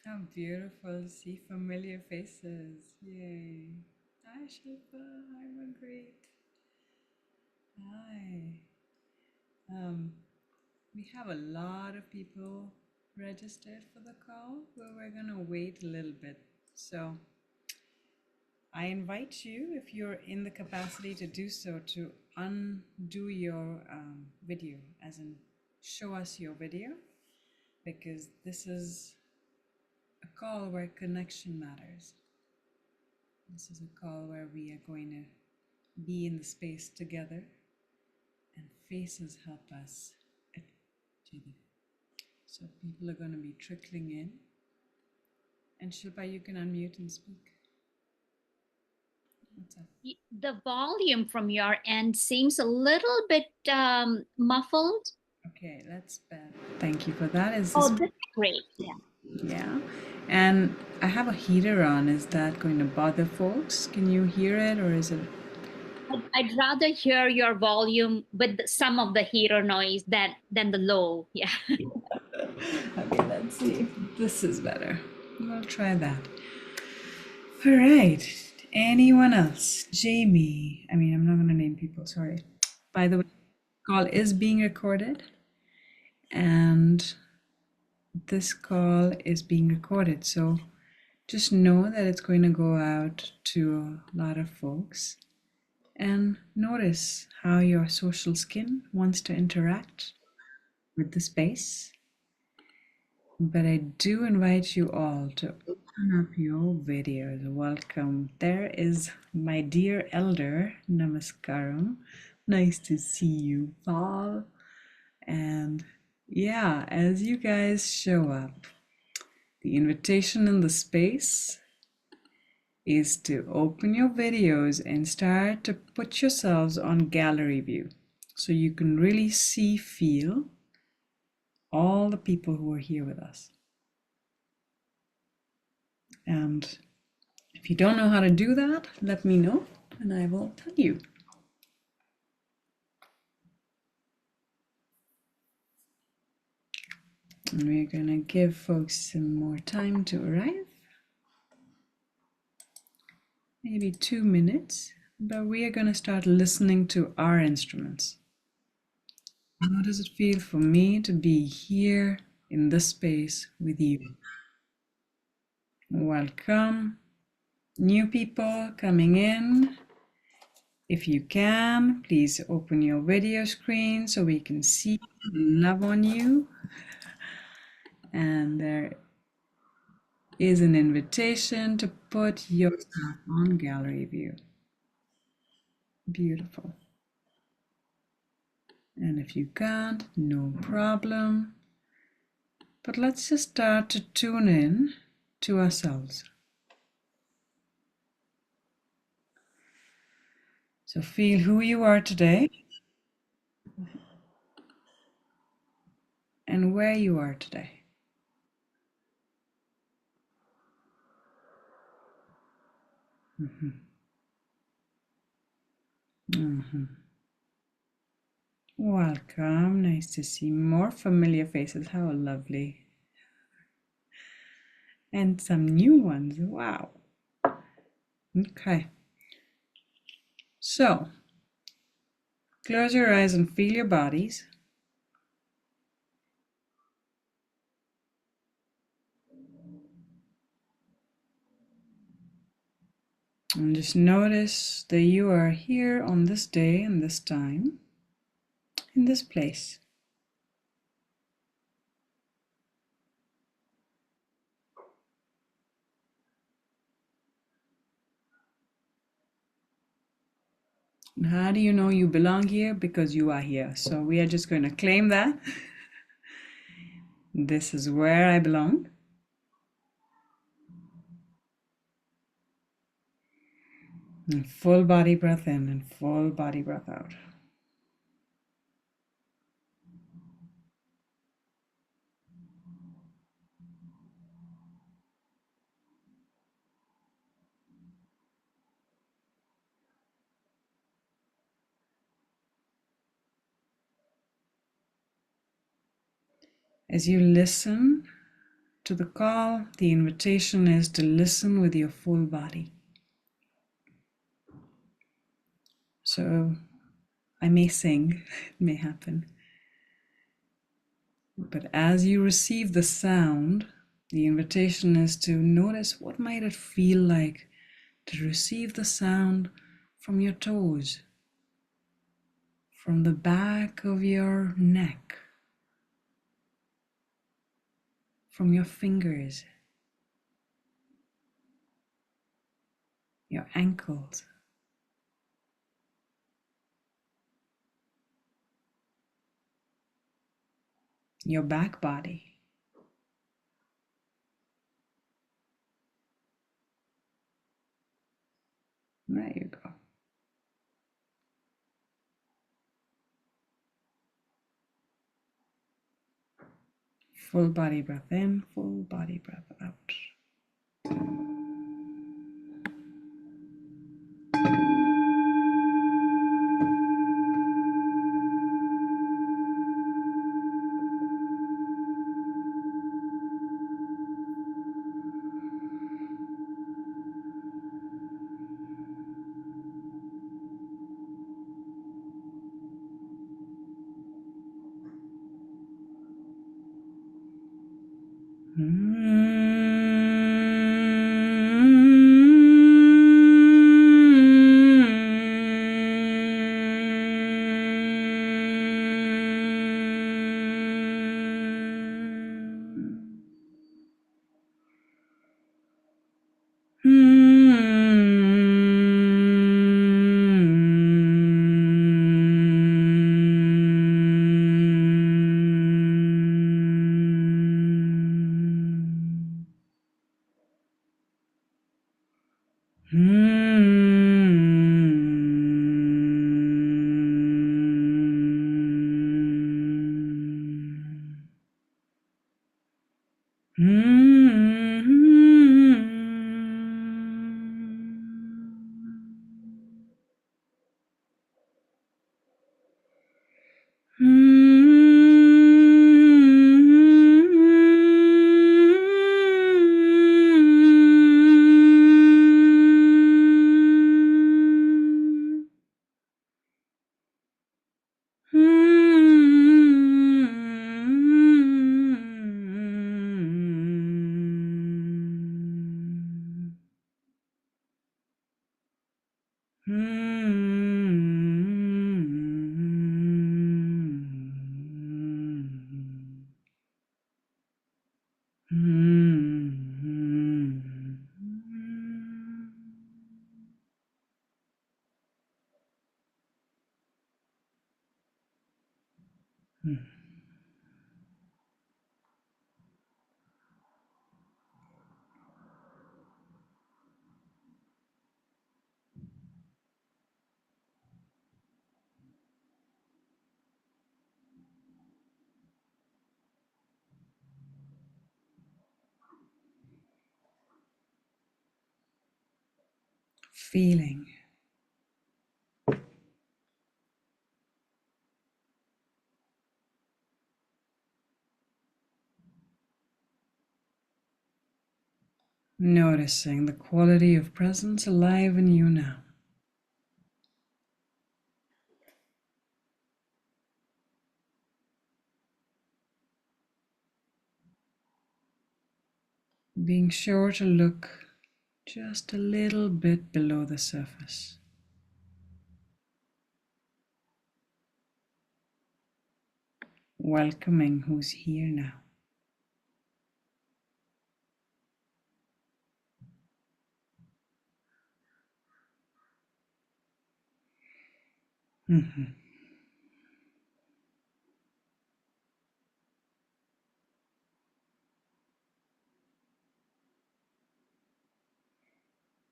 How beautiful to see familiar faces. Yay. Hi, Shilpa. Hi, Margaret. Hi. Um, we have a lot of people registered for the call, but we're going to wait a little bit. So I invite you, if you're in the capacity to do so, to undo your video, as in show us your video, because this is a call where connection matters. This is a call where we are going to be in the space together, and faces help us at each other. So people are going to be trickling in. And Shilpa, you can unmute and speak. What's up? The volume from your end seems a little bit muffled. Okay, that's better. Thank you for that. Is this Oh, that's great. Yeah. yeah? And I have a heater on. Is that going to bother folks? Can you hear it, or is it? I'd rather hear your volume with some of the heater noise than the low. Yeah. Okay, let's see if this is better. We'll try that. All right. Anyone else? Jamie. I'm not going to name people. Sorry. By the way, call is being recorded, and this call is being recorded. So just know that it's going to go out to a lot of folks. And notice how your social skin wants to interact with the space. But I do invite you all to open up your videos. Welcome. There is my dear elder. Namaskaram. Nice to see you, Paul. And yeah, as you guys show up, the invitation in the space is to open your videos and start to put yourselves on gallery view so you can really see, feel all the people who are here with us. And if you don't know how to do that, let me know and I will tell you. And we're going to give folks some more time to arrive. Maybe 2 minutes, but we are going to start listening to our instruments. How does it feel for me to be here in this space with you? Welcome. New people coming in. If you can, please open your video screen so we can see love on you. And there is an invitation to put yourself on gallery view. Beautiful. And if you can't, no problem. But let's just start to tune in to ourselves. So feel who you are today and where you are today. Mm-hmm. Mm-hmm. Welcome. Nice to see more familiar faces. How lovely. And some new ones. Wow. Okay. So close your eyes and feel your bodies. And just notice that you are here on this day and this time, in this place. And how do you know you belong here? Because you are here. So we are just going to claim that. This is where I belong. And full body breath in and full body breath out. As you listen to the call. The invitation is to listen with your full body. So I may sing, it may happen. But as you receive the sound, the invitation is to notice what might it feel like to receive the sound from your toes, from the back of your neck, from your fingers, your ankles, your back body. There you go. Full body breath in, full body breath out. Feeling. Noticing the quality of presence alive in you now. Being sure to look just a little bit below the surface. Welcoming who's here now.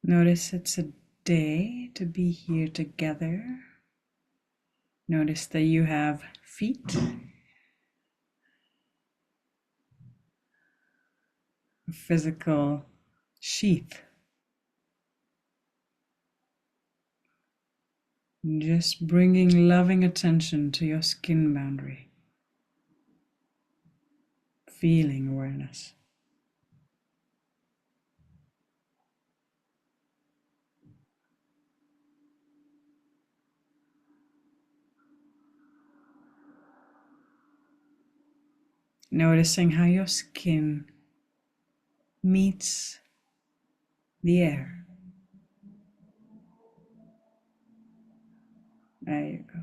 Notice it's a day to be here together. Notice that you have feet, a physical sheath. Just bringing loving attention to your skin boundary. Feeling awareness. Noticing how your skin meets the air. There you go.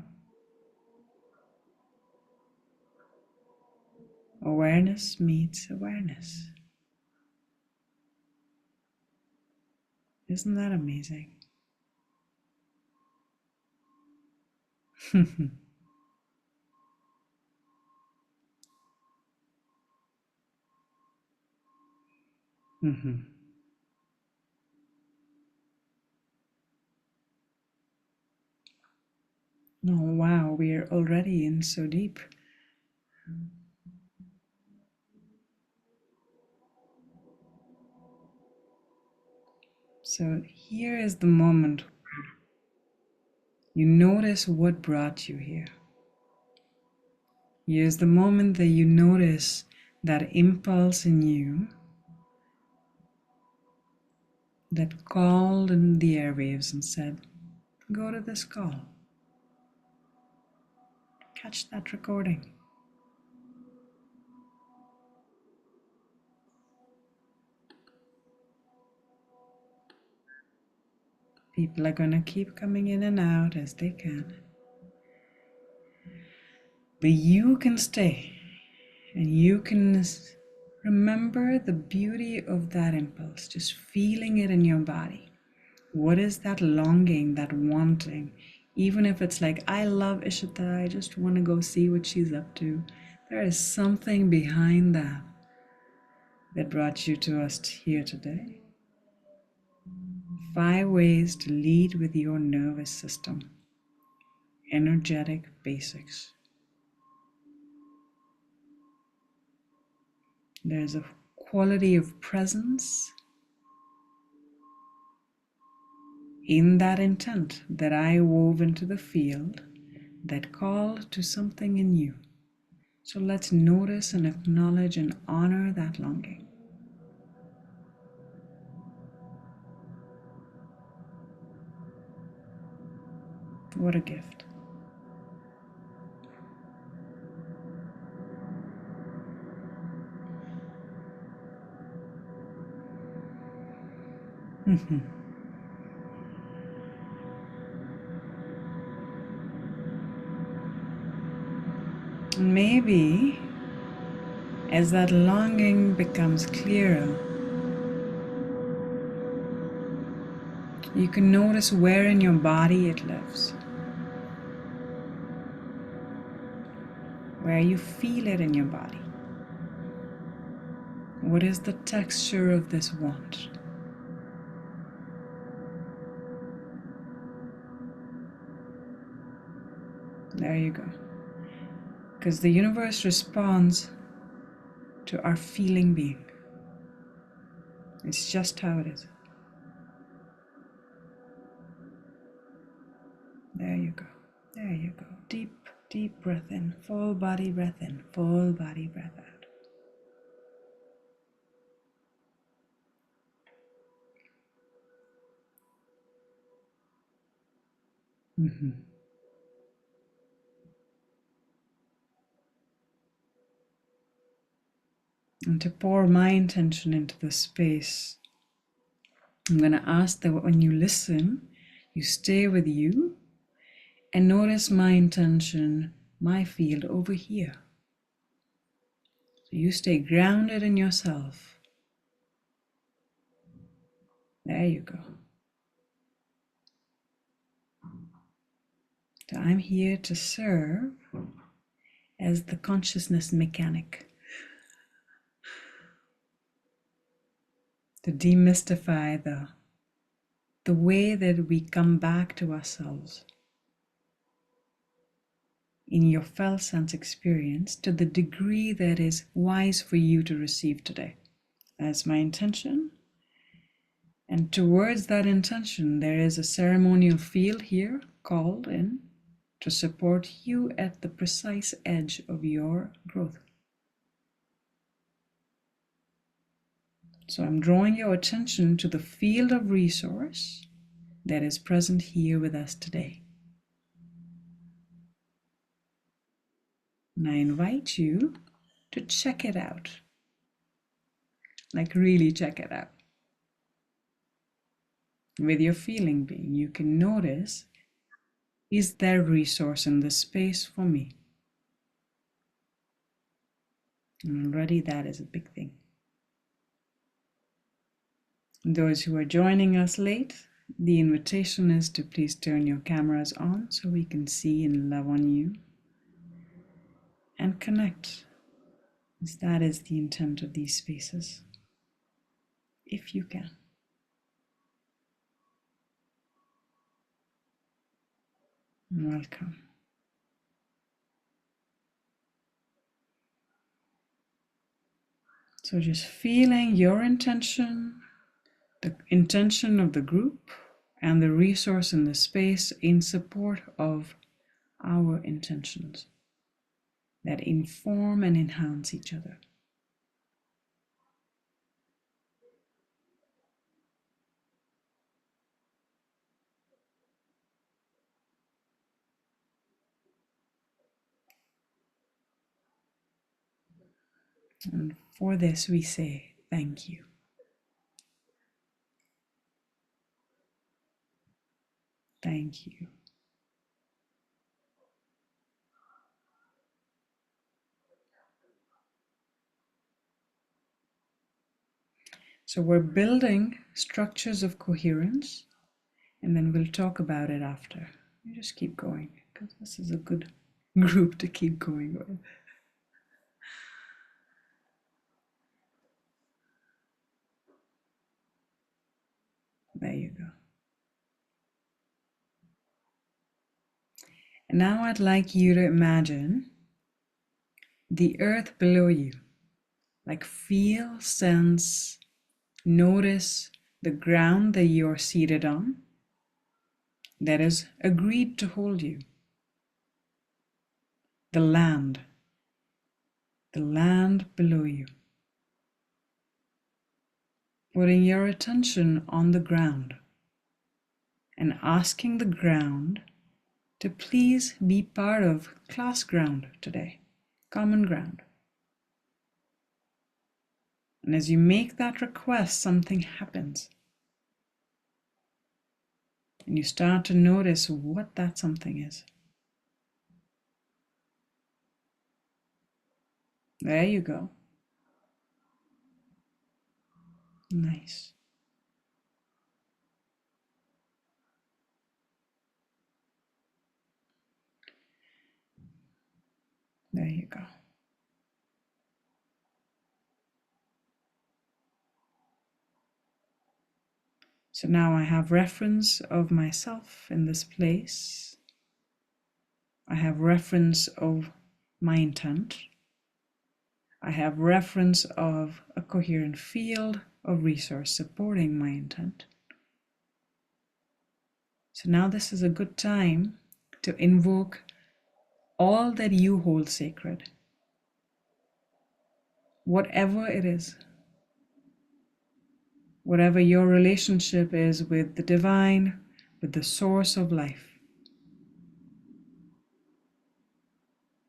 Awareness meets awareness. Isn't that amazing? Mhm. Oh, wow, we're already in so deep. So here is the moment you notice what brought you here. Here's the moment that you notice that impulse in you that called in the airwaves and said, go to this call. Catch that recording. People are going to keep coming in and out as they can. But you can stay and you can remember the beauty of that impulse, just feeling it in your body. What is that longing, that wanting? Even if it's like, I love Ishita, I just want to go see what she's up to. There is something behind that that brought you to us here today. 5 ways to lead with your nervous system. Energetic basics. There's a quality of presence in that intent that I wove into the field that called to something in you. So let's notice and acknowledge and honor that longing. What a gift. Maybe as that longing becomes clearer, you can notice where in your body it lives, where you feel it in your body. What is the texture of this want? There you go. Because the universe responds to our feeling being. It's just how it is. There you go. There you go. Deep, deep breath in. Full body breath in. Full body breath out. And to pour my intention into the space, I'm going to ask that when you listen, you stay with you and notice my intention, my field over here. So you stay grounded in yourself. There you go. So I'm here to serve as the consciousness mechanic, to demystify the way that we come back to ourselves in your felt sense experience to the degree that is wise for you to receive today. That's my intention. And towards that intention, there is a ceremonial field here called in to support you at the precise edge of your growth. So I'm drawing your attention to the field of resource that is present here with us today. And I invite you to check it out. Like really check it out. With your feeling being, you can notice, is there resource in this space for me? And already that is a big thing. Those who are joining us late, the invitation is to please turn your cameras on so we can see and love on you and connect, as that is the intent of these spaces, if you can. Welcome. So just feeling your intention, the intention of the group, and the resource in the space in support of our intentions that inform and enhance each other. And for this we say thank you. Thank you. So we're building structures of coherence, and then we'll talk about it after. You just keep going, because this is a good group to keep going with. There you go. And now I'd like you to imagine the earth below you. Like feel, sense, notice the ground that you're seated on that is agreed to hold you. The land below you. Putting your attention on the ground and asking the ground to please be part of class ground today, common ground. And as you make that request, something happens. And you start to notice what that something is. There you go. Nice. There you go. So now I have reference of myself in this place. I have reference of my intent. I have reference of a coherent field of resource supporting my intent. So now this is a good time to invoke all that you hold sacred, whatever it is, whatever your relationship is with the divine, with the source of life.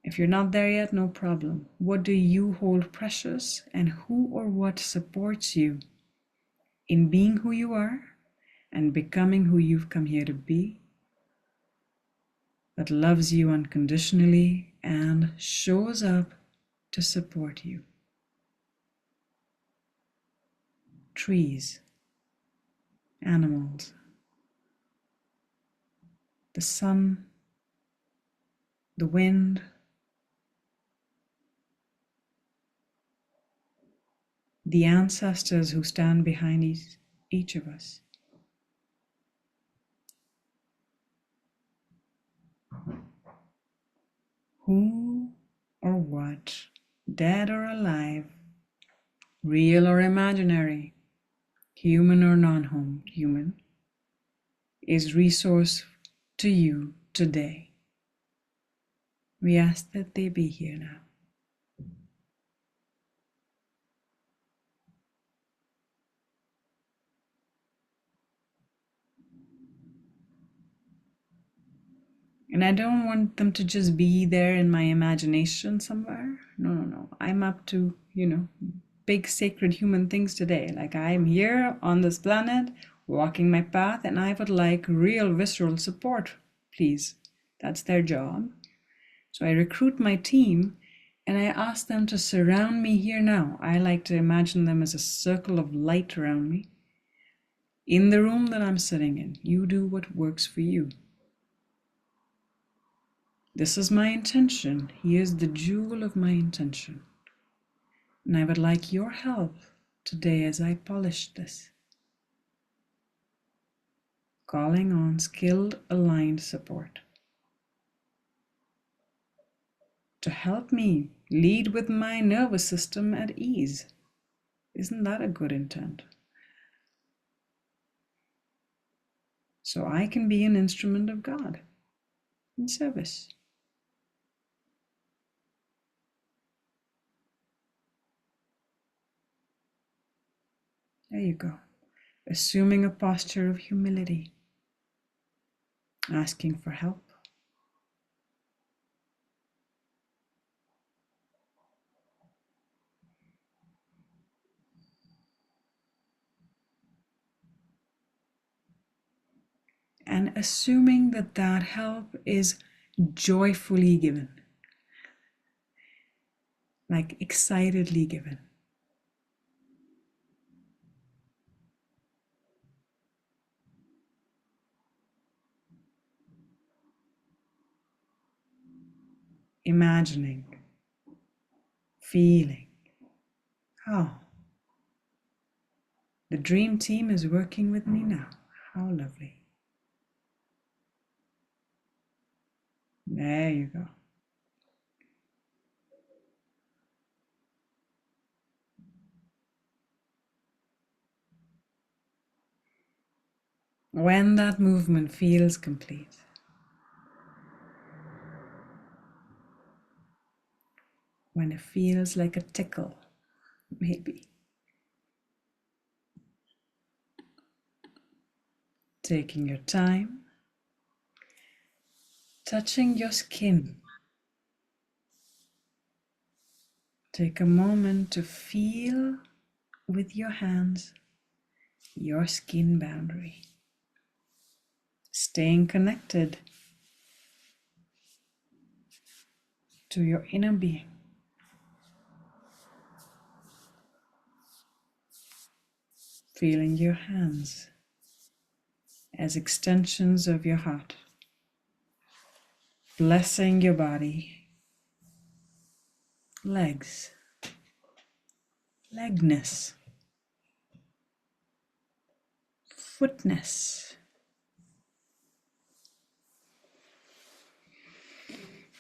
If you're not there yet, no problem. What do you hold precious, and who or what supports you in being who you are and becoming who you've come here to be, that loves you unconditionally and shows up to support you? Trees, animals, the sun, the wind, the ancestors who stand behind each of us. Who or what, dead or alive, real or imaginary, human or non-human, is resource to you today. We ask that they be here now. And I don't want them to just be there in my imagination somewhere. No, no, no. I'm up to, big sacred human things today. Like I'm here on this planet, walking my path, and I would like real visceral support, please. That's their job. So I recruit my team and I ask them to surround me here now. I like to imagine them as a circle of light around me. In the room that I'm sitting in, you do what works for you. This is my intention. Here's the jewel of my intention. And I would like your help today as I polish this. Calling on skilled, aligned support to help me lead with my nervous system at ease. Isn't that a good intent? So I can be an instrument of God in service. There you go. Assuming a posture of humility, asking for help. And assuming that that help is joyfully given, like excitedly given. Imagining, feeling, oh, the dream team is working with me now. How lovely. There you go. When that movement feels complete, when it feels like a tickle, maybe, taking your time, touching your skin. Take a moment to feel with your hands your skin boundary, staying connected to your inner being. Feeling your hands as extensions of your heart, blessing your body, legs, legness, footness,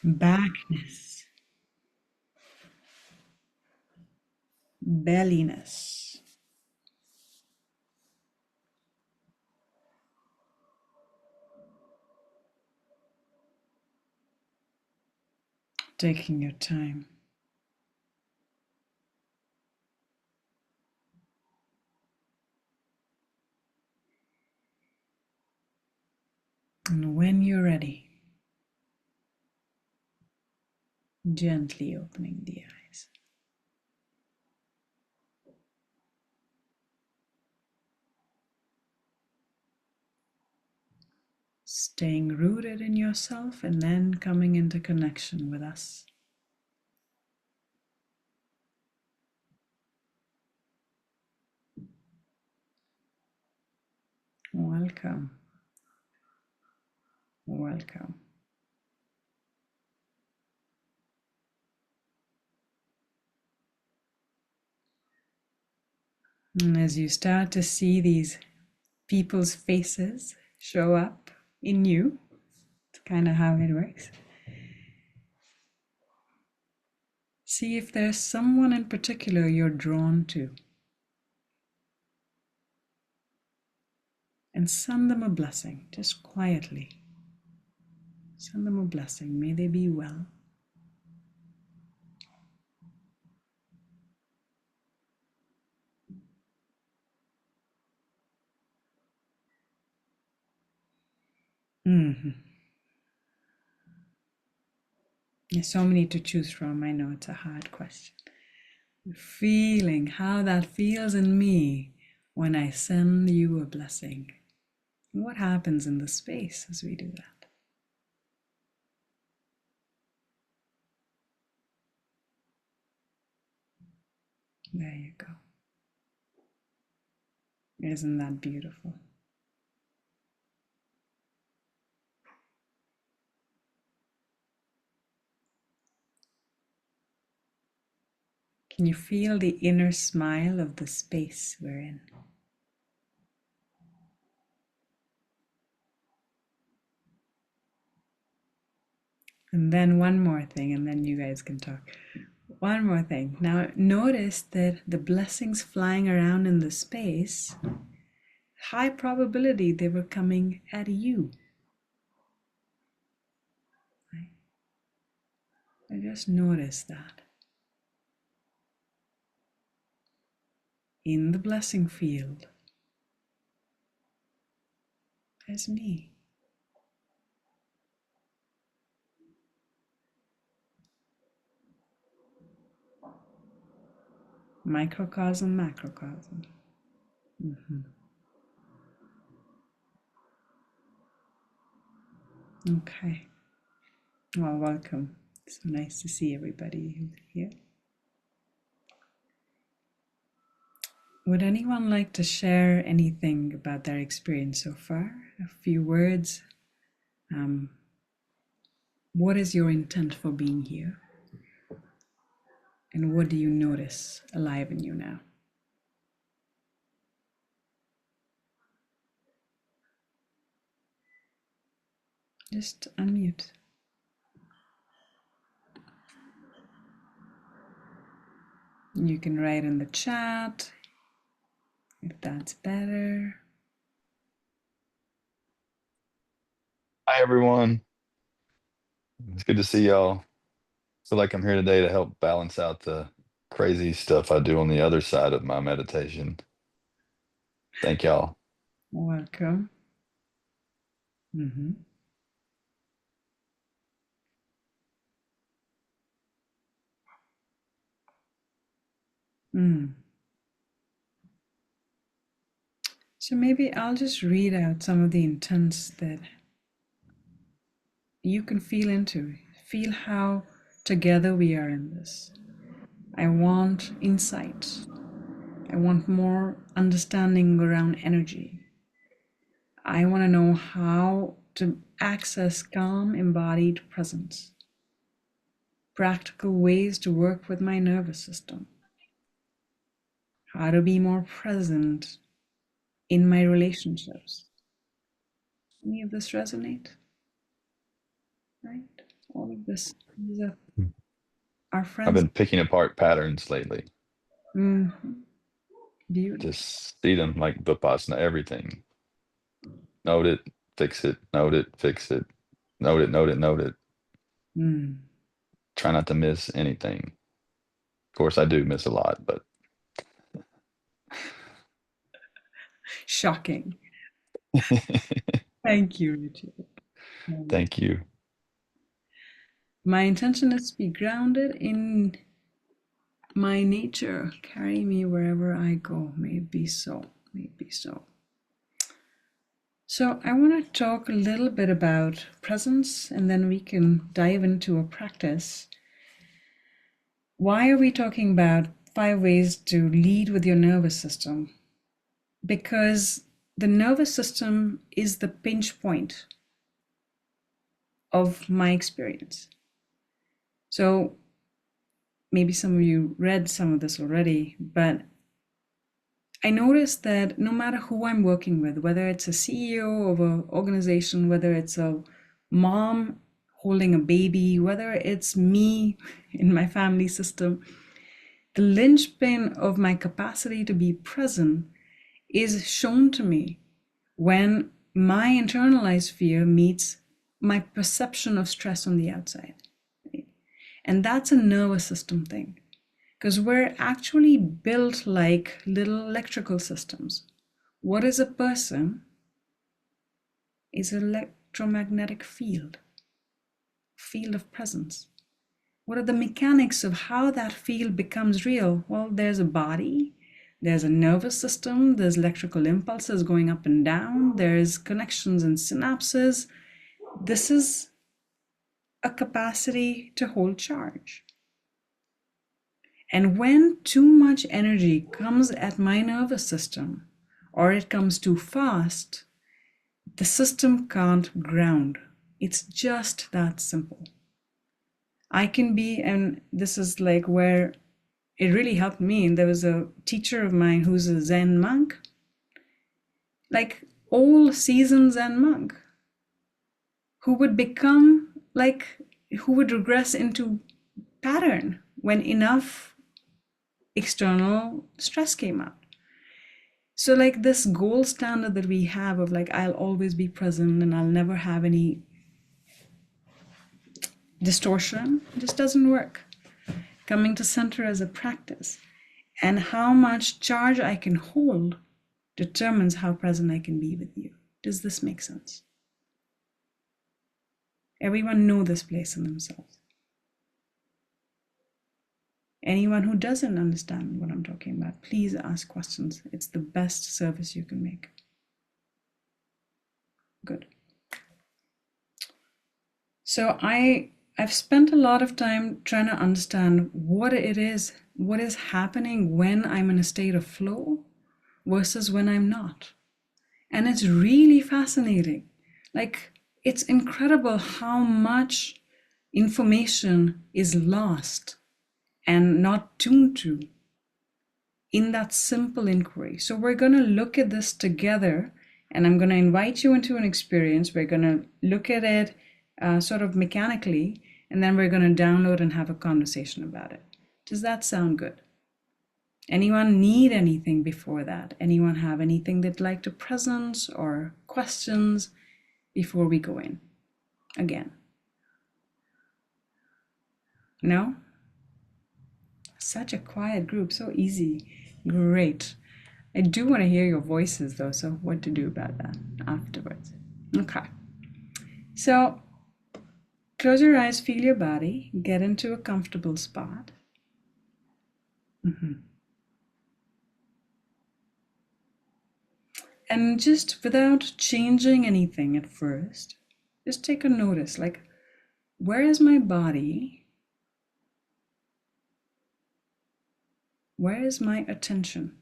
backness, belliness. Taking your time. And when you're ready, gently opening the eyes. Staying rooted in yourself and then coming into connection with us. Welcome. Welcome. And as you start to see these people's faces show up in you, it's kind of how it works. See if there's someone in particular you're drawn to. And send them a blessing, just quietly. Send them a blessing. May they be well. Mm-hmm. There's so many to choose from. I know it's a hard question. Feeling how that feels in me when I send you a blessing. What happens in the space as we do that? There you go. Isn't that beautiful? Can you feel the inner smile of the space we're in? And then one more thing, and then you guys can talk. One more thing. Now, notice that the blessings flying around in the space, high probability they were coming at you. Right? I just noticed that. In the blessing field, there's me. Microcosm, macrocosm. Okay. Well, welcome. So nice to see everybody who's here. Would anyone like to share anything about their experience so far? A few words. What is your intent for being here? And what do you notice alive in you now? Just unmute. You can write in the chat if that's better. Hi, everyone. It's good to see y'all. Feel like I'm here today to help balance out the crazy stuff I do on the other side of my meditation. Thank y'all. Welcome. Mm-hmm. So maybe I'll just read out some of the intents that you can feel into. Feel how together we are in this. I want insight. I want more understanding around energy. I want to know how to access calm embodied presence. Practical ways to work with my nervous system. How to be more present in my relationships. Any of this resonate? Right? All of this, these are our I've friends. been picking apart patterns lately. Beautiful. Just see them like Vipassana, everything. Note it, fix it, note it, fix it, note it, note it, note it. Try not to miss anything. Of course, I do miss a lot, but Shocking. Thank you, Richard. thank you. My intention is to be grounded in my nature. Carry me wherever I go. May it be so. May it be so. So I want to talk a little bit about presence, and then we can dive into a practice. Why are we talking about 5 ways to lead with your nervous system? Because the nervous system is the pinch point of my experience. So maybe some of you read some of this already, but I noticed that no matter who I'm working with, whether it's a CEO of an organization, whether it's a mom holding a baby, whether it's me in my family system, the linchpin of my capacity to be present is shown to me when my internalized fear meets my perception of stress on the outside. Right? And that's a nervous system thing, because we're actually built like little electrical systems. What is a person? Is an electromagnetic field of presence. What are the mechanics of how that field becomes real? Well, there's a body, there's a nervous system, there's electrical impulses going up and down, there's connections and synapses. This is a capacity to hold charge. And when too much energy comes at my nervous system, or it comes too fast, the system can't ground. It's just that simple. I can be, and this is like where it really helped me. And there was a teacher of mine who's a Zen monk, like old seasoned Zen monk, who would become like, who would regress into pattern when enough external stress came up. So like this gold standard that we have of like, I'll always be present and I'll never have any distortion, just doesn't work. Coming to center as a practice, and how much charge I can hold determines how present I can be with you. Does this make sense? Everyone know this place in themselves. Anyone who doesn't understand what I'm talking about, please ask questions. It's the best service you can make. Good. So I've spent a lot of time trying to understand what is happening when I'm in a state of flow versus when I'm not. And it's really fascinating. Like, it's incredible how much information is lost and not tuned to in that simple inquiry. So we're going to look at this together, and I'm going to invite you into an experience. We're going to look at it sort of mechanically, and then we're going to download and have a conversation about it. Does that sound good? Anyone need anything before that? Anyone have anything they'd like to present or questions before we go in? Again. No? Such a quiet group, so easy. Great. I do want to hear your voices though, so what to do about that afterwards. Okay. So close your eyes, feel your body, get into a comfortable spot. And just without changing anything at first, just take a notice, like, where is my body? Where is my attention?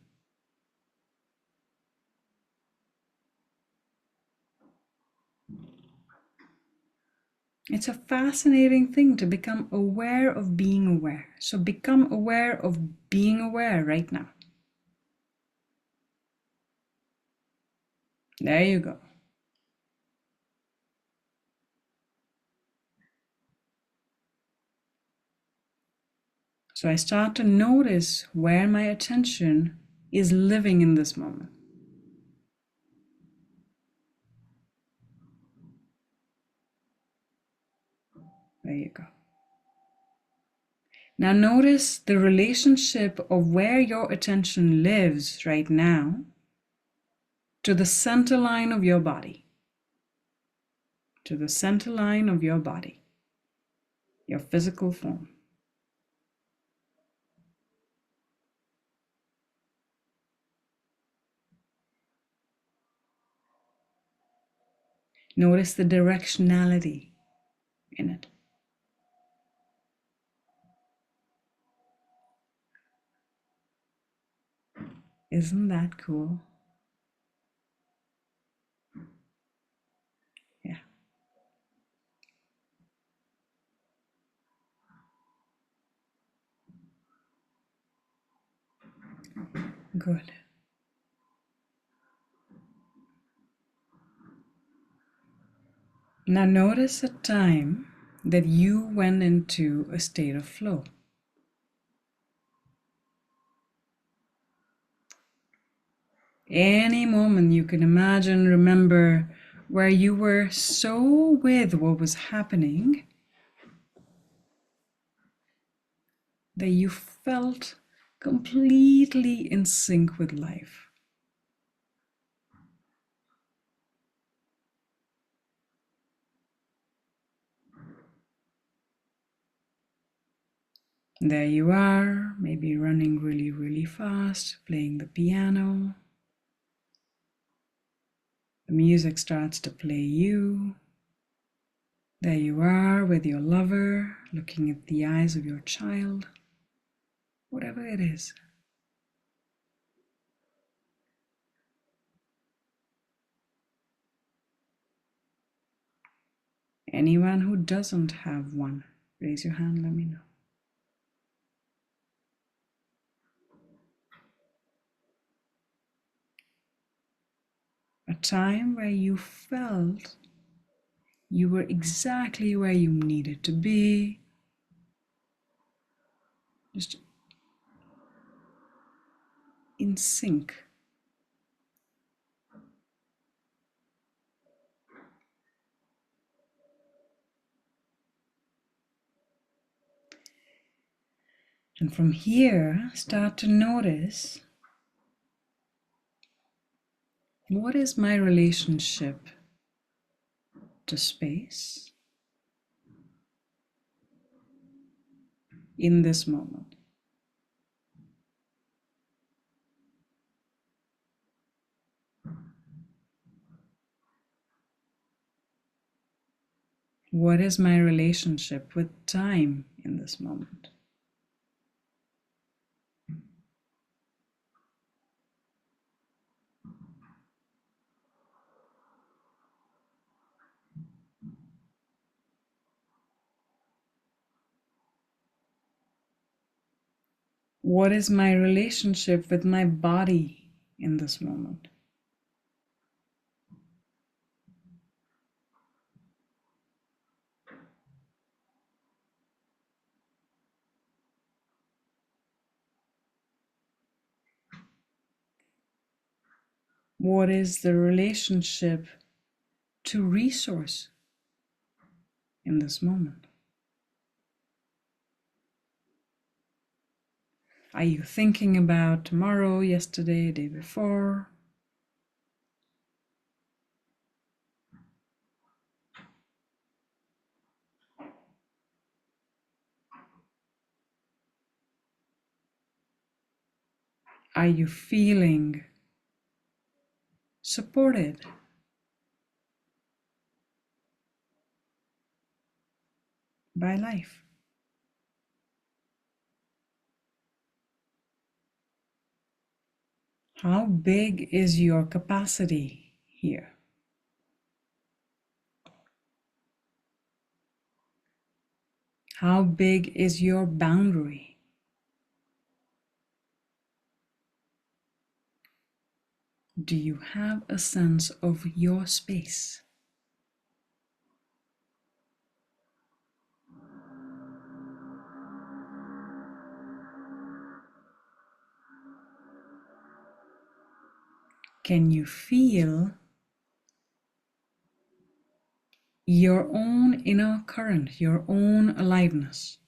It's a fascinating thing to become aware of being aware. So become aware of being aware right now. There you go. So I start to notice where my attention is living in this moment. There you go. Now notice the relationship of where your attention lives right now to the center line of your body. To the center line of your body, your physical form. Notice the directionality in it. Isn't that cool? Yeah. Good. Now notice a time that you went into a state of flow. Any moment you can imagine, remember, where you were so with what was happening that you felt completely in sync with life. There you are, maybe running really, really fast, playing the piano. The music starts to play you. There you are with your lover, looking at the eyes of your child, whatever it is. Anyone who doesn't have one, raise your hand, let me know. A time where you felt you were exactly where you needed to be, just in sync. And from here, start to notice, what is my relationship to space in this moment? What is my relationship with time in this moment? What is my relationship with my body in this moment? What is the relationship to resource in this moment? Are you thinking about tomorrow, yesterday, day before? Are you feeling supported by life? How big is your capacity here? How big is your boundary? Do you have a sense of your space? Can you feel your own inner current, your own aliveness,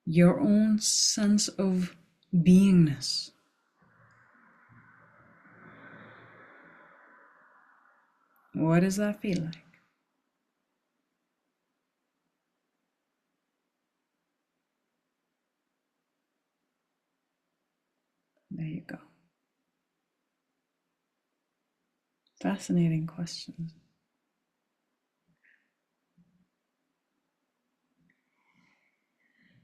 your own sense of beingness? What does that feel like? There you go. Fascinating questions.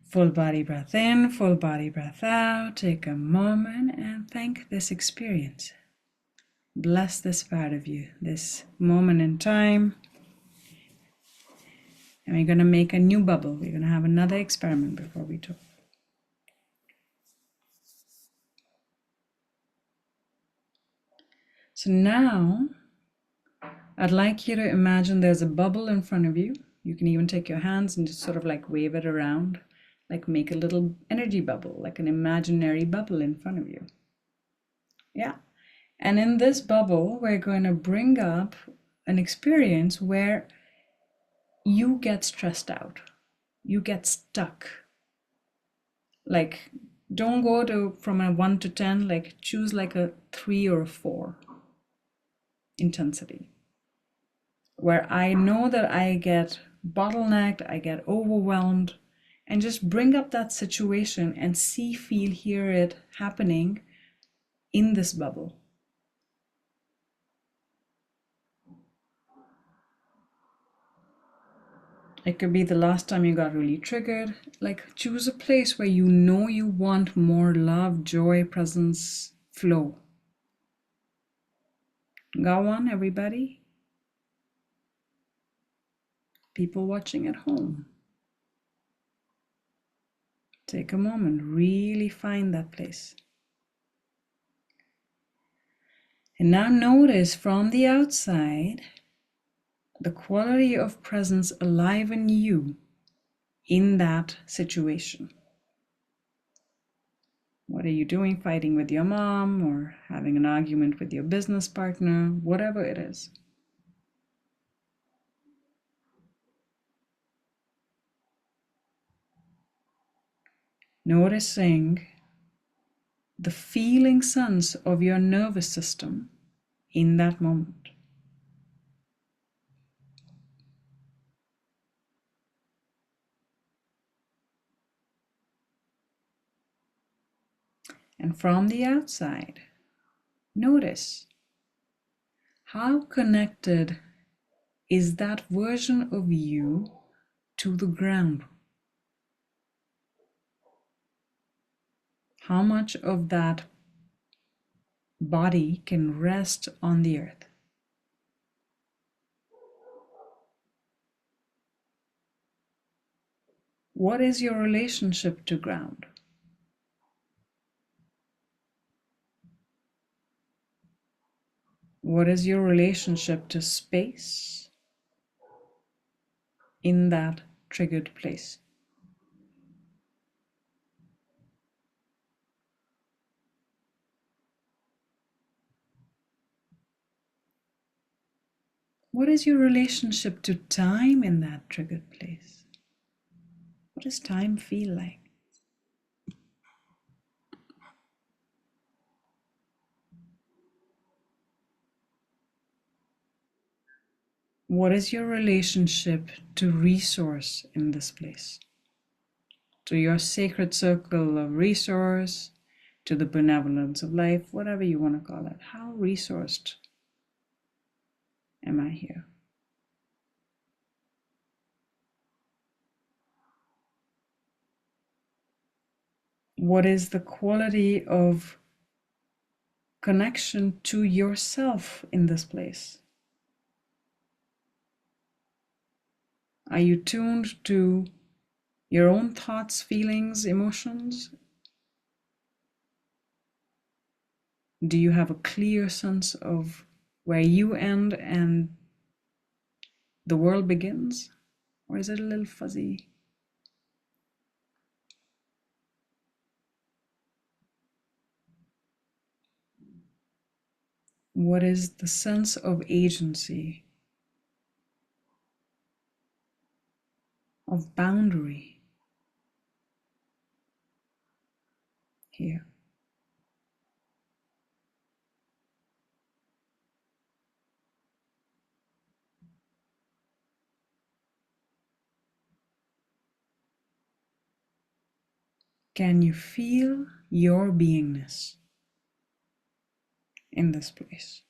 Full body breath in, full body breath out. Take a moment and thank this experience. Bless this part of you, this moment in time. And we're going to make a new bubble. We're going to have another experiment before we talk. So now, I'd like you to imagine there's a bubble in front of you. You can even take your hands and just sort of like wave it around, like make a little energy bubble, like an imaginary bubble in front of you. Yeah. And in this bubble, we're going to bring up an experience where you get stressed out, you get stuck. Like, don't go to from a 1 to 10, like choose like a 3 or a 4 intensity, where I know that I get bottlenecked, I get overwhelmed, and just bring up that situation and see, feel, hear it happening in this bubble. It could be the last time you got really triggered. Like, choose a place where you know you want more love, joy, presence, flow. Go on, everybody. People watching at home. Take a moment, really find that place. And now notice from the outside the quality of presence alive in you in that situation. What are you doing? Fighting with your mom or having an argument with your business partner, whatever it is. Noticing the feeling sense of your nervous system in that moment. And from the outside, notice how connected is that version of you to the ground. How much of that body can rest on the earth? What is your relationship to ground? What is your relationship to space in that triggered place? What is your relationship to time in that triggered place? What does time feel like? What is your relationship to resource in this place? To your sacred circle of resource, to the benevolence of life, whatever you want to call it. How resourced am I here? What is the quality of connection to yourself in this place? Are you tuned to your own thoughts, feelings, emotions? Do you have a clear sense of where you end and the world begins? Or is it a little fuzzy? What is the sense of agency, of boundary here? Can you feel your beingness in this place?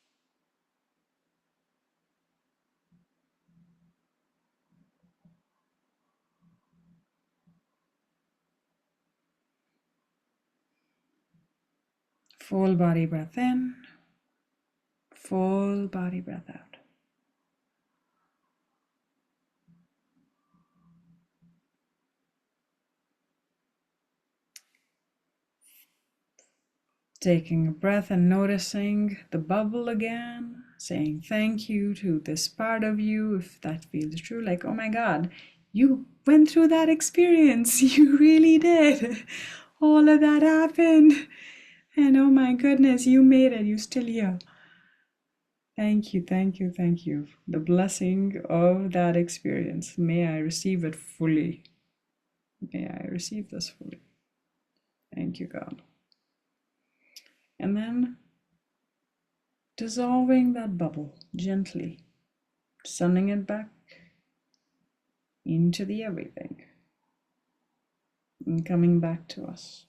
Full body breath in, full body breath out. Taking a breath and noticing the bubble again, saying thank you to this part of you, if that feels true, like, oh my God, you went through that experience, you really did. All of that happened. And oh my goodness, you made it, you're still here. Thank you, thank you, thank you. The blessing of that experience. May I receive it fully. May I receive this fully. Thank you, God. And then dissolving that bubble gently, sending it back into the everything. and coming back to us.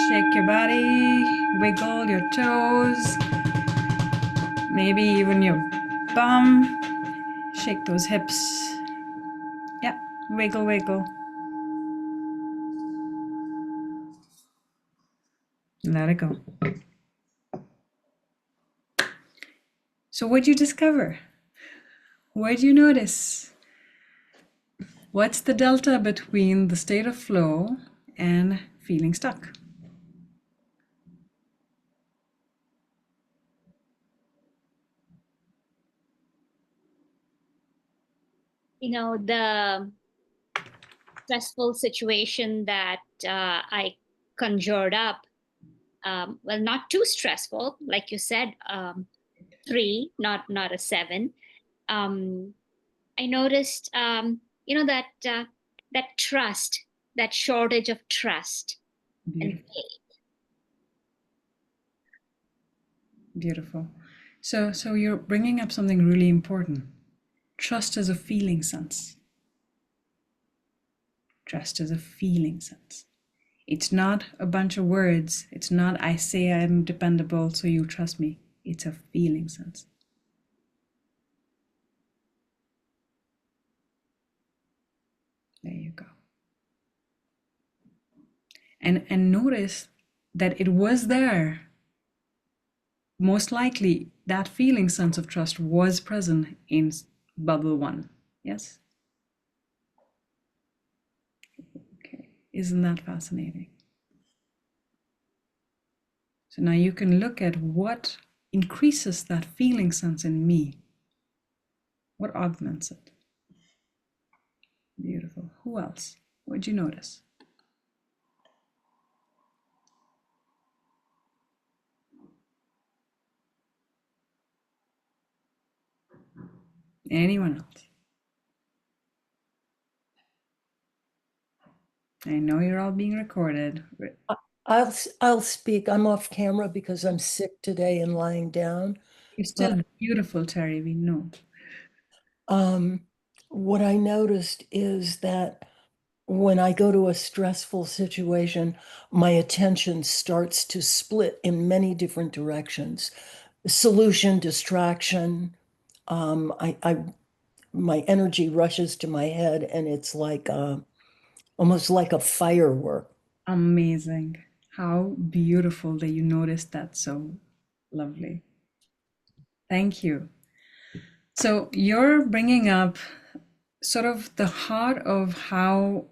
Shake your body, wiggle your toes, maybe even your bum. Shake those hips. Yeah, wiggle, wiggle. Let it go. So what'd you discover? What'd you notice? What's the delta between the state of flow and feeling stuck? The stressful situation that I conjured up, well, not too stressful, like you said, 3, not a 7. I noticed, that trust, that shortage of trust and Beautiful. faith. Beautiful. So you're bringing up something really important. Trust is a feeling sense. Trust is a feeling sense. It's not a bunch of words. It's not I say I'm dependable, so you trust me. It's a feeling sense. There you go. And notice that it was there. Most likely, that feeling sense of trust was present in bubble 1. Yes? Okay. Isn't that fascinating? So now you can look at what increases that feeling sense in me. What augments it? Beautiful. Who else? What'd you notice? Anyone else? I know you're all being recorded. I'll speak. I'm off camera because I'm sick today and lying down. You're still beautiful, Terry, we know. What I noticed is that when I go to a stressful situation, my attention starts to split in many different directions. Solution, distraction. My energy rushes to my head, and it's like almost like a firework. Amazing. How beautiful that you noticed that. So lovely. Thank you. So you're bringing up sort of the heart of how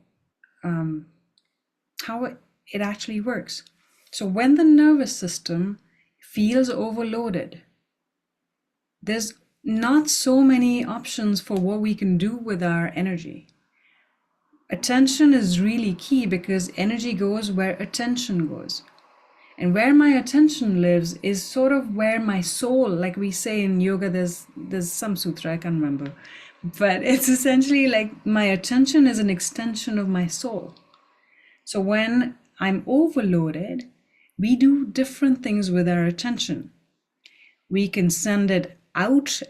it actually works. So when the nervous system feels overloaded, there's not so many options for what we can do with our energy. Attention is really key because energy goes where attention goes. And where my attention lives is sort of where my soul, like we say in yoga, there's some sutra, I can't remember, but it's essentially like my attention is an extension of my soul. So when I'm overloaded, we do different things with our attention. We can send it out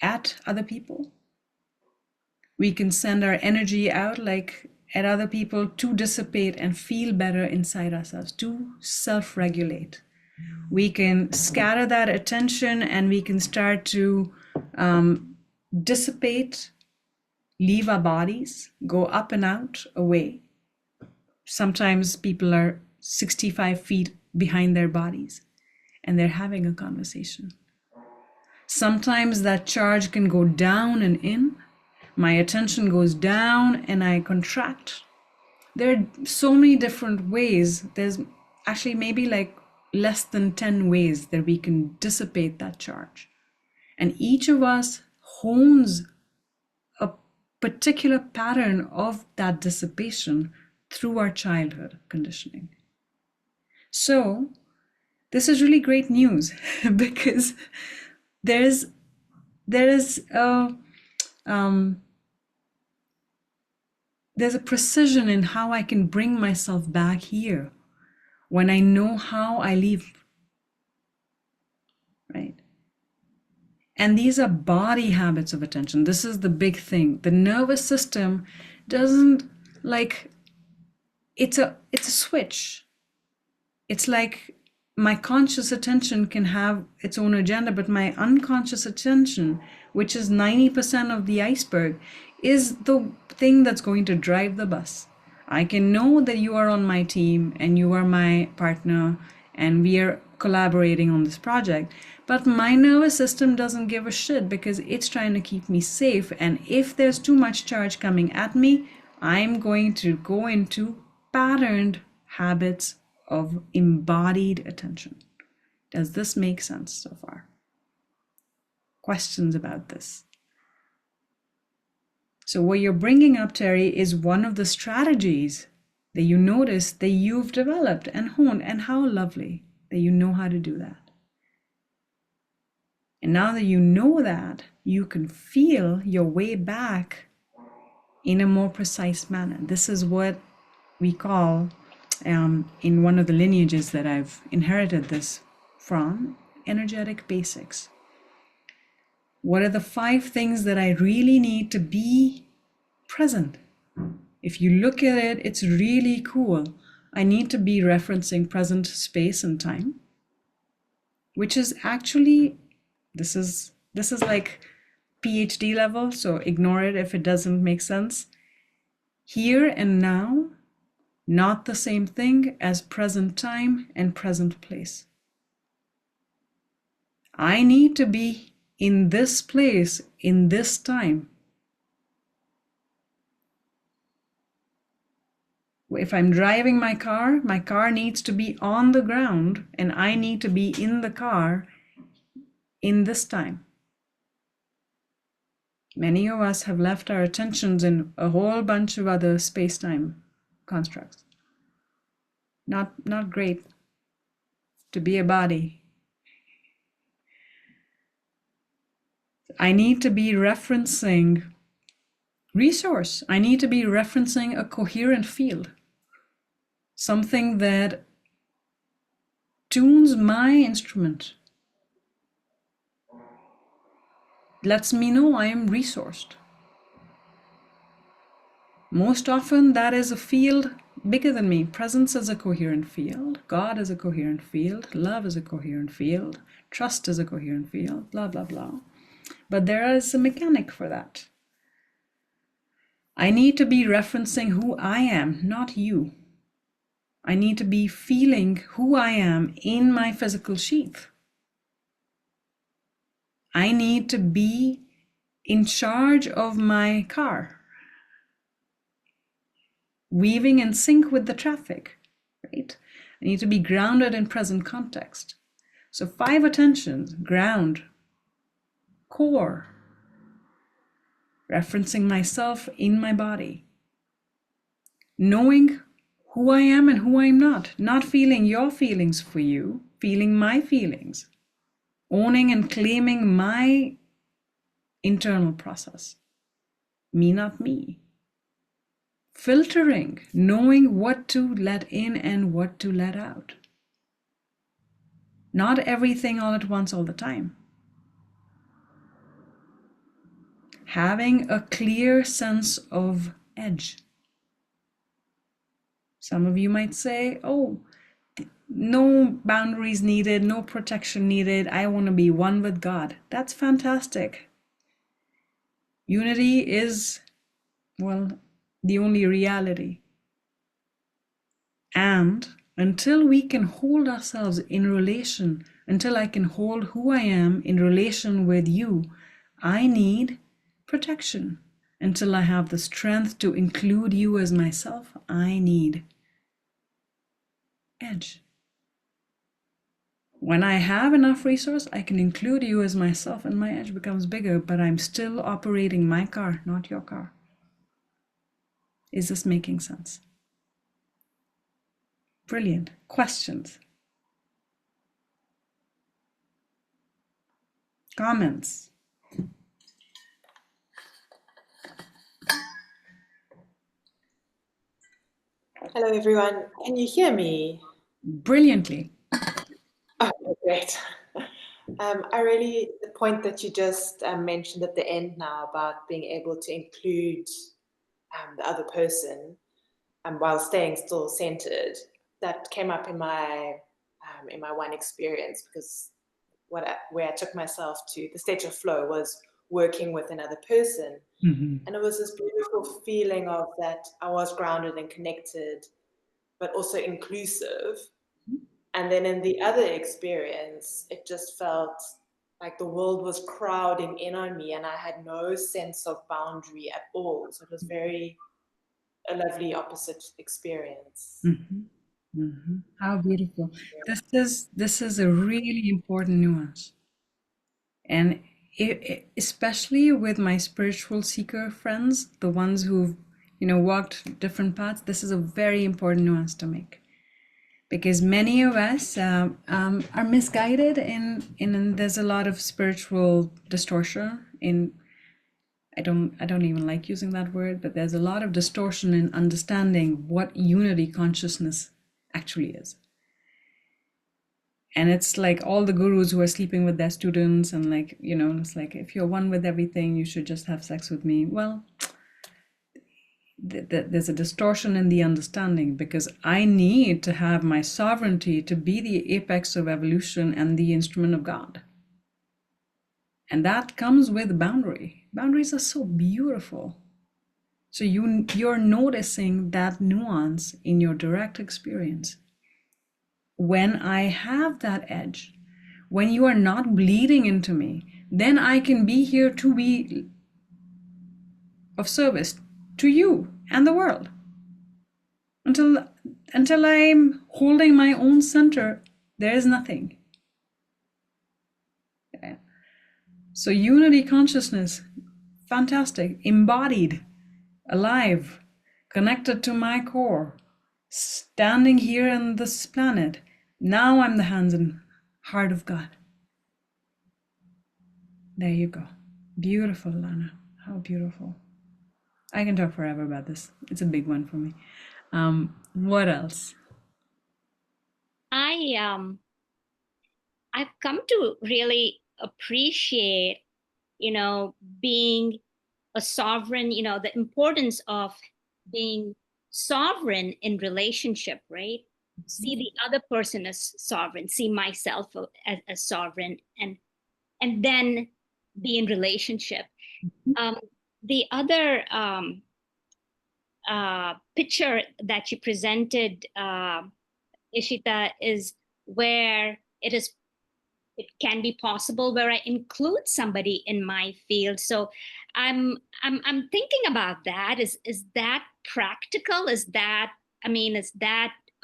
at other people. We can send our energy out like at other people to dissipate and feel better inside ourselves, to self-regulate. We can scatter that attention and we can start to dissipate, leave our bodies, go up and out, away. Sometimes people are 65 feet behind their bodies and they're having a conversation. Sometimes that charge can go down and in. My attention goes down and I contract. There are so many different ways. There's actually maybe like less than 10 ways that we can dissipate that charge. And each of us hones a particular pattern of that dissipation through our childhood conditioning. So this is really great news because there's a precision in how I can bring myself back here when I know how I leave. right? And these are body habits of attention. This is the big thing. The nervous system doesn't like, it's a switch. It's like my conscious attention can have its own agenda, but my unconscious attention, which is 90% of the iceberg, is the thing that's going to drive the bus. I can know that you are on my team and you are my partner and we are collaborating on this project, but my nervous system doesn't give a shit because it's trying to keep me safe. And if there's too much charge coming at me, I'm going to go into patterned habits of embodied attention. Does this make sense so far? Questions about this? So what you're bringing up, Terry, is one of the strategies that you notice that you've developed and honed, and how lovely that you know how to do that. And now that you know that, you can feel your way back in a more precise manner. This is what we call, in one of the lineages that I've inherited this from, energetic basics. What are the 5 things that I really need to be present? If you look at it, it's really cool. I need to be referencing present space and time, which is actually, this is like PhD level, so ignore it if it doesn't make sense. Here and now, not the same thing as present time and present place. I need to be in this place, in this time. If I'm driving my car needs to be on the ground and I need to be in the car in this time. Many of us have left our attentions in a whole bunch of other space-time constructs. Not great to be a body. I need to be referencing resource. I need to be referencing a coherent field. Something that tunes my instrument. Lets me know I am resourced. Most often that is a field bigger than me. Presence is a coherent field. God is a coherent field. Love is a coherent field. Trust is a coherent field. Blah, blah, blah. But there is a mechanic for that. I need to be referencing who I am, not you. I need to be feeling who I am in my physical sheath. I need to be in charge of my car, weaving in sync with the traffic, right? I need to be grounded in present context. So 5 attentions: ground, core, referencing myself in my body, knowing who I am and who I'm not feeling your feelings for you, feeling my feelings, owning and claiming my internal process, me, not me. Filtering, knowing what to let in and what to let out. Not everything all at once, all the time. Having a clear sense of edge. Some of you might say, oh, no boundaries needed, no protection needed. I want to be one with God. That's fantastic. Unity is, well, the only reality. And until we can hold ourselves in relation, until I can hold who I am in relation with you, I need protection. Until I have the strength to include you as myself, I need edge. When I have enough resource, I can include you as myself and my edge becomes bigger, but I'm still operating my car, not your car. Is this making sense? Brilliant. Questions? Comments? Hello, everyone. Can you hear me? Brilliantly. Oh, great. The point that you just mentioned at the end now about being able to include the other person while staying still centered, that came up in my one experience, because where I took myself to the state of flow was working with another person. Mm-hmm. And it was this beautiful feeling of that I was grounded and connected, but also inclusive. And then in the other experience, it just felt like the world was crowding in on me and I had no sense of boundary at all. So it was a lovely opposite experience. Mm-hmm. Mm-hmm. How beautiful. This is a really important nuance. And especially with my spiritual seeker friends, the ones who've, walked different paths, this is a very important nuance to make. Because many of us are misguided and there's a lot of spiritual distortion in, I don't even like using that word, but there's a lot of distortion in understanding what unity consciousness actually is. And it's like all the gurus who are sleeping with their students and like, it's like, if you're one with everything, you should just have sex with me. Well, there's a distortion in the understanding, because I need to have my sovereignty to be the apex of evolution and the instrument of God. And that comes with boundary. Boundaries are so beautiful. So you're noticing that nuance in your direct experience. When I have that edge, when you are not bleeding into me, then I can be here to be of service to you and the world. Until I'm holding my own center, there is nothing. Okay. So unity consciousness, fantastic, embodied, alive, connected to my core, standing here on this planet. Now I'm the hands and heart of God. There you go. Beautiful, Lana. How beautiful. I can talk forever about this. It's a big one for me. What else? I've come to really appreciate, being a sovereign, the importance of being sovereign in relationship, right? See the other person as sovereign, see myself as sovereign, and then be in relationship. The other picture that you presented, Ishita, is where it can be possible where I include somebody in my field. So I'm thinking about that. Is that practical? Is that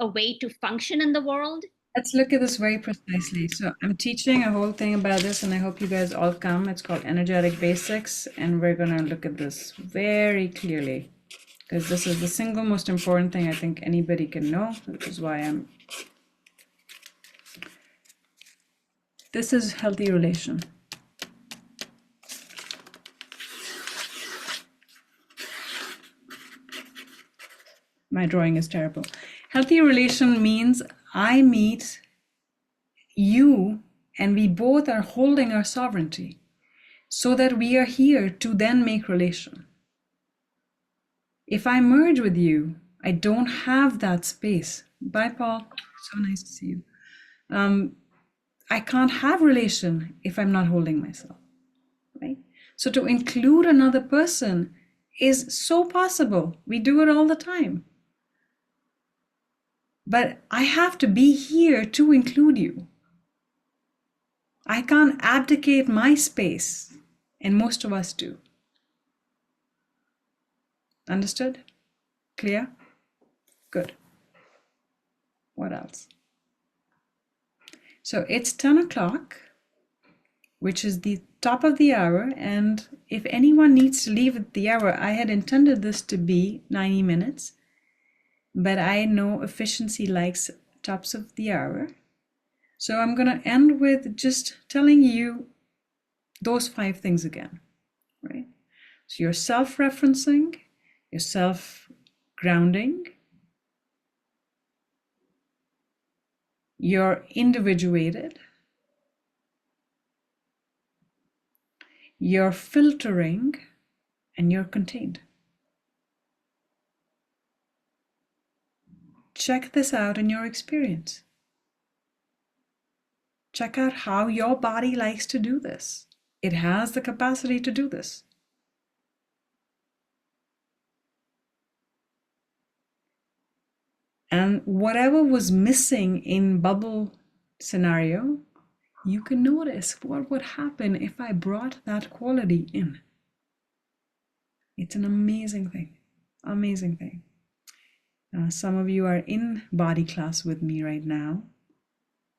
a way to function in the world? Let's look at this very precisely. So I'm teaching a whole thing about this, and I hope you guys all come. It's called Energetic Basics, and we're going to look at this very clearly, because this is the single most important thing I think anybody can know, which is why this is healthy relation. My drawing is terrible. Healthy relation means I meet you and we both are holding our sovereignty so that we are here to then make relation. If I merge with you, I don't have that space. Bye, Paul. So nice to see you. I can't have relation if I'm not holding myself, right? So to include another person is so possible. We do it all the time. But I have to be here to include you. I can't abdicate my space, and most of us do. Understood? Clear? Good. What else? So it's 10 o'clock, which is the top of the hour. And if anyone needs to leave at the hour, I had intended this to be 90 minutes, but I know efficiency likes tops of the hour. So I'm going to end with just telling you those 5 things again, right? So you're self-referencing, you're self-grounding, you're individuated, you're filtering and you're contained. Check this out in your experience. Check out how your body likes to do this. It has the capacity to do this. And whatever was missing in bubble scenario, you can notice what would happen if I brought that quality in. It's an amazing thing, amazing thing. Some of you are in body class with me right now,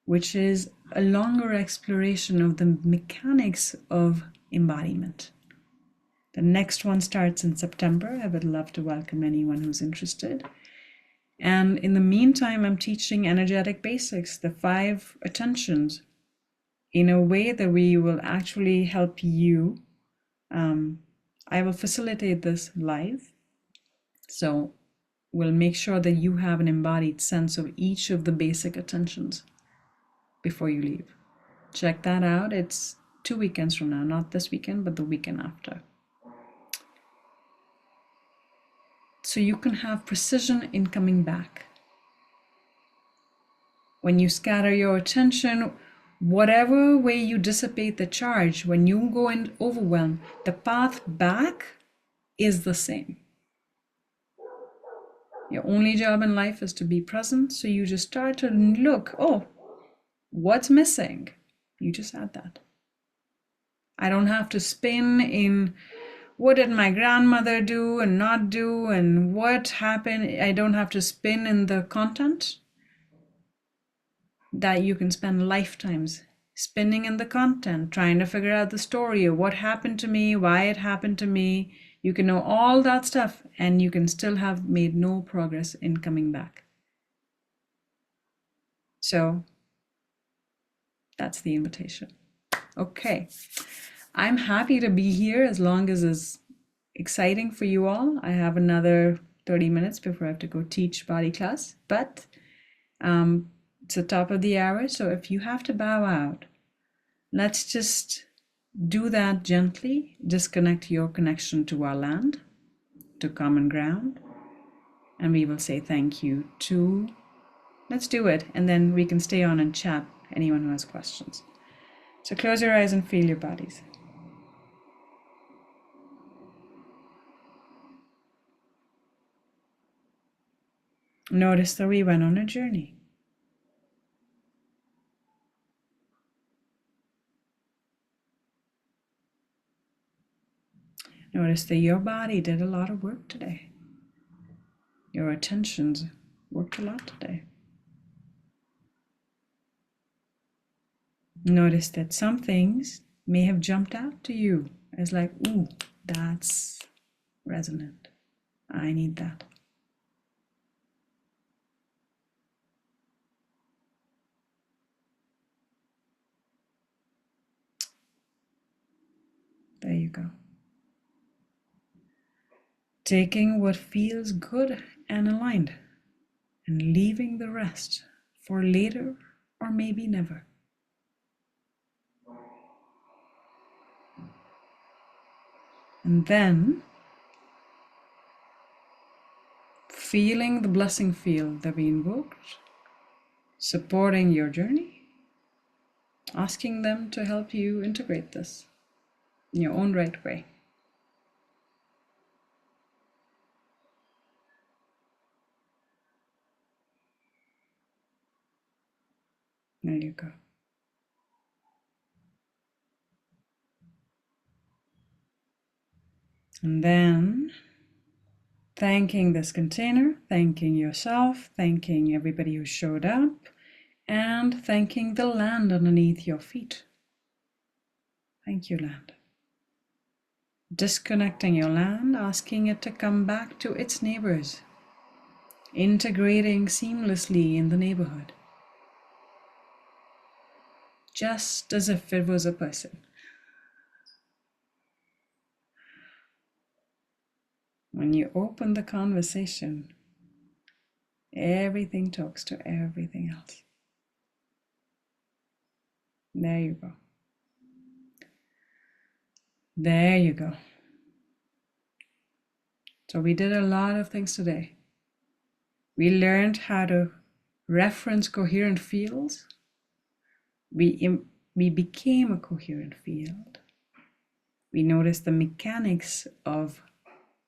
which is a longer exploration of the mechanics of embodiment. The next one starts in September. I would love to welcome anyone who's interested. And in the meantime, I'm teaching energetic basics, the 5 attentions, in a way that we will actually help you. I will facilitate this live. So we'll make sure that you have an embodied sense of each of the basic attentions before you leave. Check that out. It's 2 weekends from now, not this weekend, but the weekend after. So you can have precision in coming back. When you scatter your attention, whatever way you dissipate the charge, when you go in overwhelm, the path back is the same. Your only job in life is to be present. So you just start to look, oh, what's missing? You just add that. I don't have to spin in what did my grandmother do and not do and what happened. I don't have to spin in the content. That you can spend lifetimes spinning in the content, trying to figure out the story of what happened to me, why it happened to me. You can know all that stuff and you can still have made no progress in coming back. So that's the invitation. Okay. I'm happy to be here as long as it's exciting for you all. I have another 30 minutes before I have to go teach body class, but it's the top of the hour. So if you have to bow out, let's just do that gently. Disconnect your connection to our land, to common ground, and we will say thank you to, let's do it, and then we can stay on and chat, anyone who has questions. So close your eyes and feel your bodies. Notice that we went on a journey. Notice that your body did a lot of work today. Your attentions worked a lot today. Notice that some things may have jumped out to you as like, ooh, that's resonant. I need that. There you go. Taking what feels good and aligned and leaving the rest for later or maybe never. And then feeling the blessing field that we invoked, supporting your journey, asking them to help you integrate this in your own right way. There you go. And then thanking this container, thanking yourself, thanking everybody who showed up, and thanking the land underneath your feet. Thank you, land. Disconnecting your land, asking it to come back to its neighbors, integrating seamlessly in the neighborhood, just as if it was a person. When you open the conversation, everything talks to everything else. There you go. There you go. So we did a lot of things today. We learned how to reference coherent fields. We became a coherent field. We noticed the mechanics of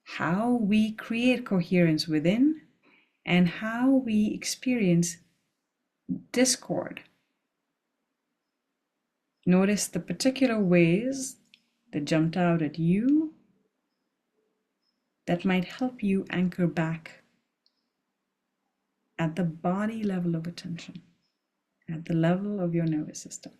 how we create coherence within and how we experience discord. Notice the particular ways that jumped out at you that might help you anchor back at the body level of attention, at the level of your nervous system.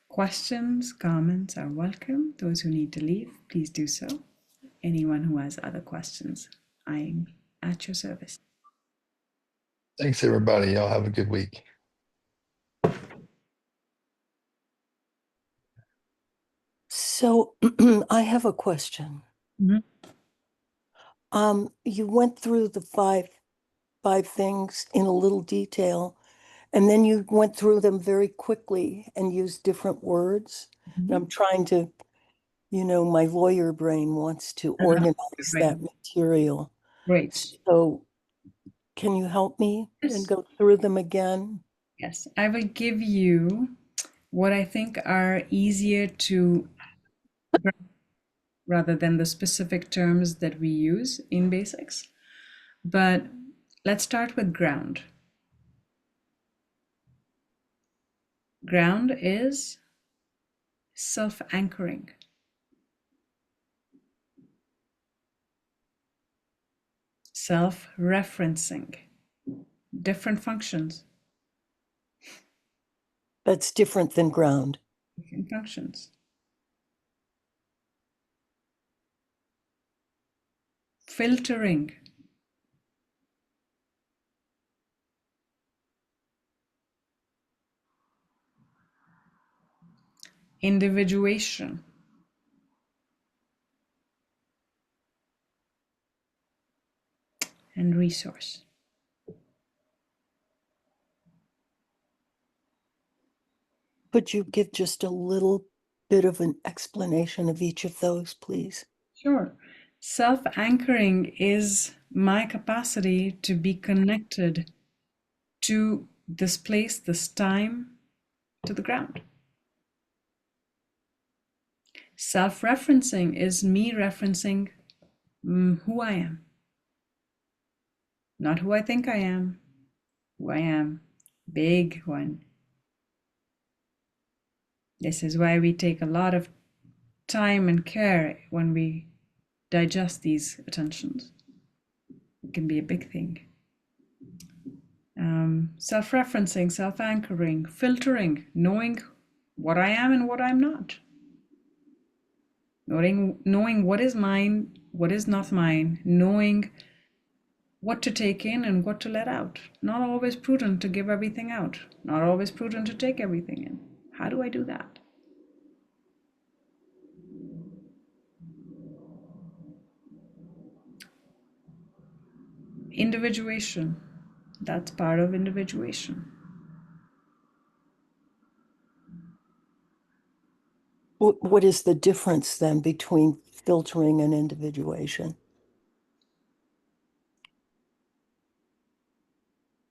Questions, comments are welcome. Those who need to leave, please do so. Anyone who has other questions, I'm at your service. Thanks, everybody. Y'all have a good week. So I have a question. Mhm. You went through the five things in a little detail, and then you went through them very quickly and used different words. And I'm trying to, my lawyer brain wants to organize that material. Great. So can you help me and go through them again? Yes, I will give you what I think are easier to rather than the specific terms that we use in basics. But let's start with ground. Ground is self-anchoring. Self-referencing. Different functions. That's different than ground. Different functions. Filtering. Individuation. And resource. Could you give just a little bit of an explanation of each of those, please? Sure. Self-anchoring is my capacity to be connected to this place, this time, to the ground. Self-referencing is me referencing who I am. Not who I think I am, who I am. Big one. This is why we take a lot of time and care when we digest these attentions. It can be a big thing. Self-referencing, self-anchoring, filtering, knowing what I am and what I'm not. Knowing what is mine, what is not mine, knowing what to take in and what to let out. Not always prudent to give everything out. Not always prudent to take everything in. How do I do that? Individuation. That's part of individuation. What is the difference then between filtering and individuation?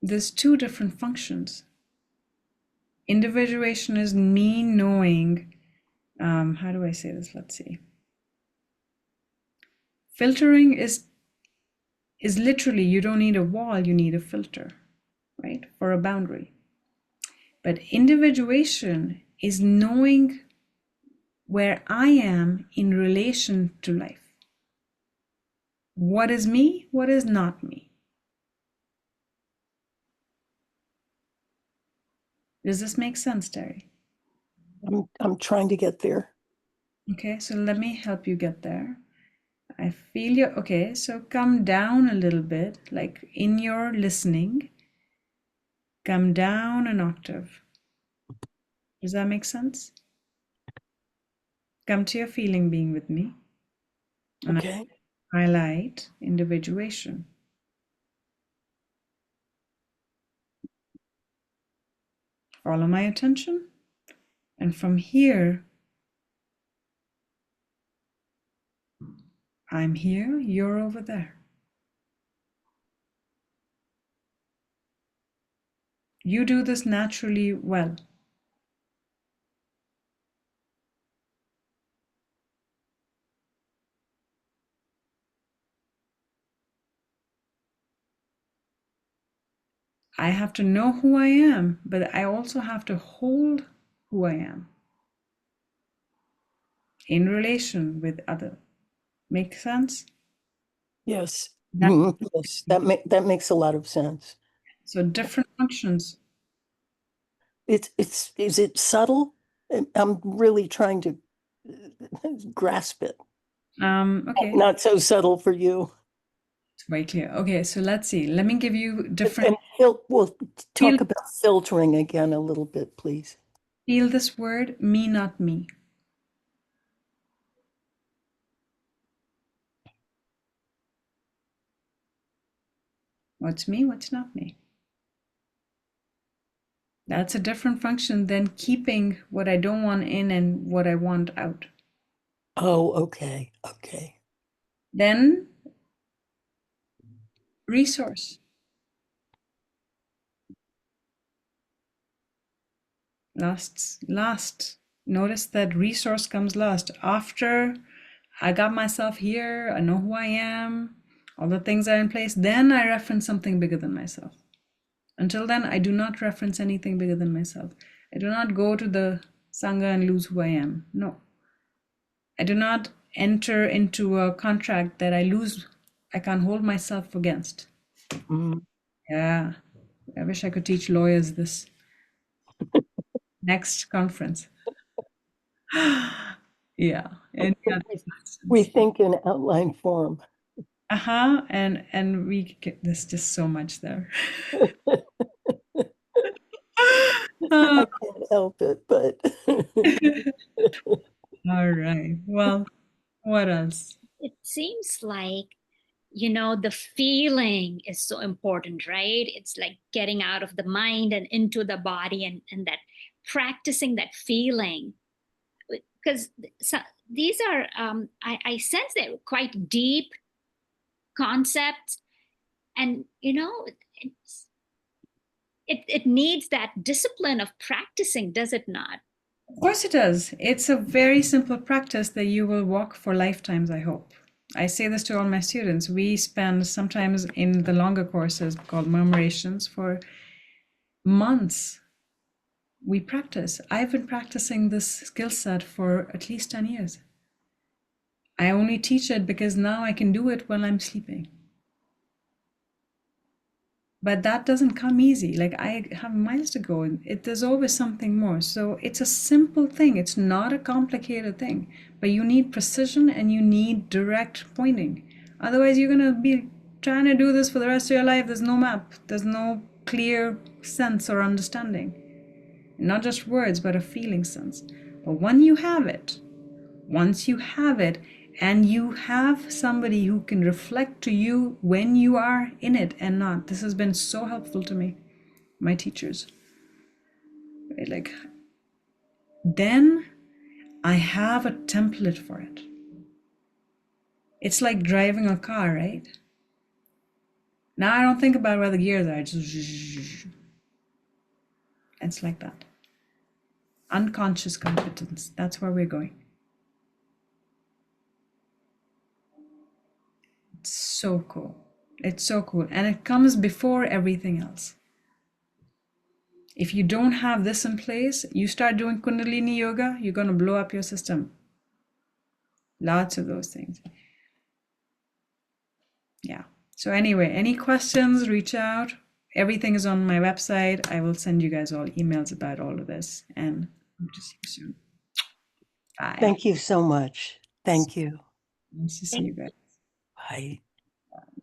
There's two different functions. Individuation is me knowing, how do I say this? Let's see. Filtering is literally, you don't need a wall, you need a filter, right? For a boundary. But individuation is knowing where I am in relation to life. What is me? What is not me? Does this make sense, Terry? I'm trying to get there. Okay, so let me help you get there. I feel you. Okay, so come down a little bit, like in your listening, come down an octave. Does that make sense? Come to your feeling being with me. And Okay. I highlight individuation. Follow my attention. And from here, I'm here, you're over there. You do this naturally well. I have to know who I am, but I also have to hold who I am in relation with other. Make sense? Yes. That- Yes, that makes a lot of sense. So different functions. Is it subtle? I'm really trying to grasp it. Okay, Not so subtle for you. it's very clear. Okay, so let's see. Let me give you different. And we'll talk about filtering again a little bit, please. Feel this word, me, not me. What's me, what's not me? That's a different function than keeping what I don't want in and what I want out. Oh, okay. Okay. Then resource. Last. Notice that resource comes last. After I got myself here, I know who I am, all the things are in place, then I reference something bigger than myself. Until then, I do not reference anything bigger than myself. I do not go to the Sangha and lose who I am. No. I do not enter into a contract that I can't hold myself against. Mm. Yeah. I wish I could teach lawyers this. Next conference. Yeah. Any other We questions? think in outline form. And we get there's just so much there. I can't help it, but All right. Well, what else? It seems like, the feeling is so important, right? It's like getting out of the mind and into the body, and that practicing that feeling. Because these are, I sense they're quite deep concepts. And, it needs that discipline of practicing, does it not? Of course it does. It's a very simple practice that you will walk for lifetimes, I hope. I say this to all my students. We spend sometimes in the longer courses called murmurations for months. We practice. I've been practicing this skill set for at least 10 years. I only teach it because now I can do it while I'm sleeping. But that doesn't come easy. Like I have miles to go, and there's always something more. So it's a simple thing. It's not a complicated thing, but you need precision and you need direct pointing. Otherwise, you're gonna be trying to do this for the rest of your life. There's no map. There's no clear sense or understanding. Not just words, but a feeling sense. But once you have it, and you have somebody who can reflect to you when you are in it and not. This has been so helpful to me, my teachers. Right? Like, then I have a template for it. It's like driving a car, right? Now I don't think about where the gears are. It's like that. Unconscious competence. That's where we're going. It's so cool. It's so cool. And it comes before everything else. If you don't have this in place, you start doing Kundalini yoga, you're going to blow up your system. Lots of those things. Yeah. So anyway, any questions, reach out. Everything is on my website. I will send you guys all emails about all of this, and hope to see you soon. Bye. thank you so much. Thank you. Nice to see you guys. Bye.